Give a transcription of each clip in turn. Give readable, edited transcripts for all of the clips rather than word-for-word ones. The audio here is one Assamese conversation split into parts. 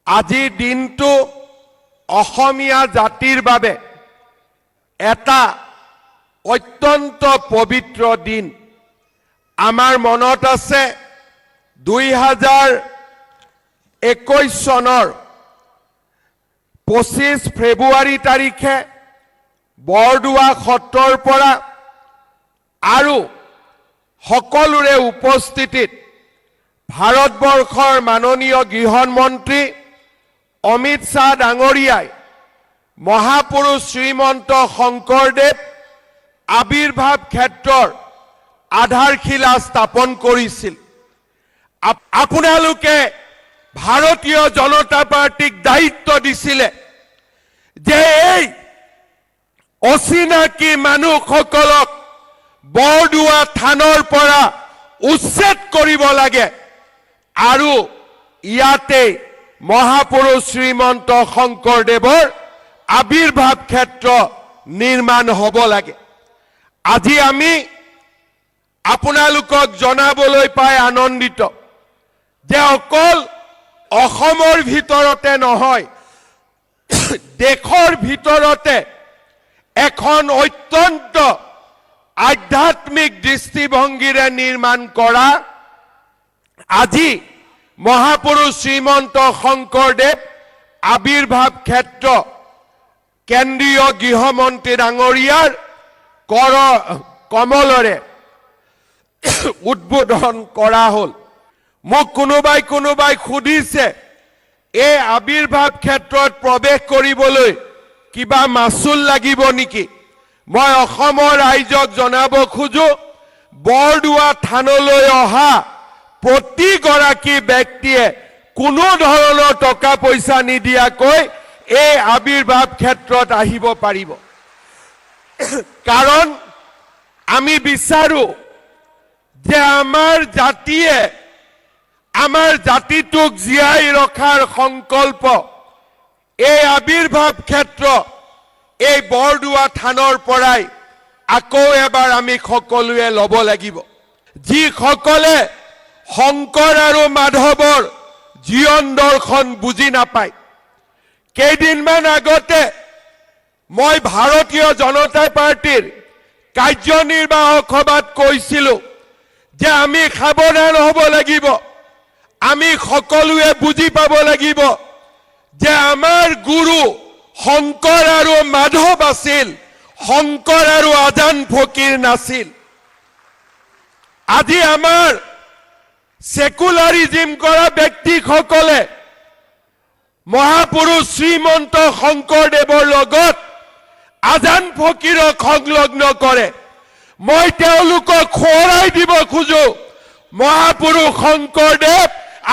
আজিৰ দিনটো অসমীয়া জাতিৰ বাবে এটা অত্যন্ত পবিত্ৰ দিন। আমাৰ মনত আছে 2021 চনৰ 25 ফেব্ৰুৱাৰী তাৰিখে বৰদোৱা সত্ৰৰ পৰা আৰু সকলোৰে উপস্থিতিত ভাৰতবৰ্ষৰ মাননীয় গৃহমন্ত্ৰী অমিত শ্বাহ ডাঙৰীয়াই মহাপুৰুষ শ্ৰীমন্ত শংকৰদেৱ আবিৰ্ভাৱ ক্ষেত্ৰৰ আধাৰশিলা স্থাপন কৰিছিল। আপোনালোকে ভাৰতীয় জনতা পাৰ্টিক দায়িত্ব দিছিলে যে এই অচিনাকি মানুহসকলক বৰদোৱা থানৰ পৰা উচ্ছেদ কৰিব লাগে আৰু ইয়াতে মহাপুৰুষ শ্ৰীমন্ত শংকৰদেৱৰ আবিৰ্ভাৱ ক্ষেত্ৰ নিৰ্মাণ হ'ব লাগে। আজি আমি আপোনালোকক জনাবলৈ পাই আনন্দিত যে অকল অসমৰ ভিতৰতে নহয়, দেশৰ ভিতৰতে এখন অত্যন্ত আধ্যাত্মিক দৃষ্টিভংগীৰে নিৰ্মাণ কৰা আজি মহাপুৰুষ শ্ৰীমন্ত শংকৰদেৱ আবিৰ্ভাৱ ক্ষেত্ৰ কেন্দ্ৰীয় গৃহমন্ত্ৰী ডাঙৰীয়াৰ কমলৰে উদ্বোধন কৰা হ'ল। মোক কোনোবাই সুধিছে এই আবিৰ্ভাৱ ক্ষেত্ৰত প্ৰৱেশ কৰিবলৈ কিবা মাচুল লাগিব নেকি? মই অসমৰ ৰাইজক জনাব খোজো, বৰদোৱা থানলৈ অহা প্ৰতিগৰাকী ব্যক্তিয়ে কোনো ধৰণৰ টকা পইচা নিদিয়াকৈ এই আবিৰ্ভাৱ ক্ষেত্ৰত আহিব পাৰিব। কাৰণ আমি বিচাৰো যে আমাৰ জাতিয়ে আমাৰ জাতিটোক জীয়াই ৰখাৰ সংকল্প এই আবিৰ্ভাৱ ক্ষেত্ৰ এই বৰদোৱা থানৰ পৰাই আকৌ এবাৰ আমি সকলোৱে ল'ব লাগিব। যিসকলে শংকৰ আৰু মাধৱৰ জীৱন দৰ্শন বুজি নাপায়, কেইদিনমান আগতে মই ভাৰতীয় জনতা পাৰ্টিৰ কাৰ্যনিৰ্বাহক সভাত কৈছিলো যে আমি সাৱধান হ'ব লাগিব। আমি সকলোৱে বুজি পাব লাগিব যে আমাৰ গুৰু শংকৰ আৰু মাধৱ আছিল, শংকৰ আৰু আজান ফকীৰ নাছিল। আজি আমাৰ সেকুলাৰিজম কৰা ব্যক্তিসকলে মহাপুৰুষ শ্ৰীমন্ত শংকৰদেৱৰ লগত আজান ফকীৰক সংলগ্ন কৰে। মই তেওঁলোকক সোঁৱৰাই দিব খোজো, মহাপুৰুষ শংকৰদেৱ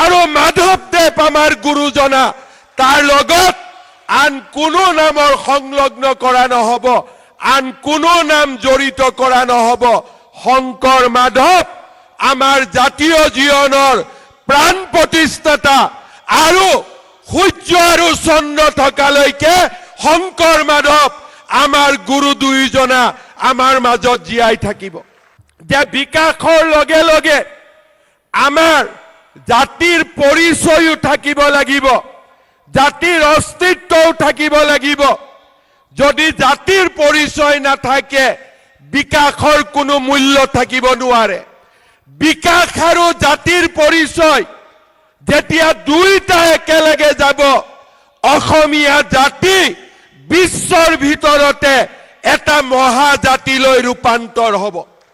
আৰু মাধৱদেৱ আমাৰ গুৰুজনা, তাৰ লগত আন কোনো নামৰ সংলগ্ন কৰা নহ'ব, আন কোনো নাম জড়িত কৰা নহ'ব। শংকৰ মাধৱ আমাৰ জাতীয় জীৱনৰ প্ৰাণ প্ৰতিষ্ঠাতা আৰু সূৰ্য আৰু চন্দ্ৰ থকালৈকে শংকৰ মাধৱ আমাৰ গুৰু দুয়োজনা আমাৰ মাজত জীয়াই থাকিব। যে বিকাশৰ লগে লগে আমাৰ জাতিৰ পৰিচয়ও থাকিব লাগিব, জাতিৰ অস্তিত্বও থাকিব লাগিব। যদি জাতিৰ পৰিচয় নাথাকে বিকাশৰ কোনো মূল্য থাকিব নোৱাৰে। বিকাশ আৰু জাতিৰ পৰিচয় যেতিয়া দুইটা একেলগে যাব, অসমীয়া জাতি বিশ্বৰ ভিতৰতে এটা মহাজাতিলৈ ৰূপান্তৰ হ'ব।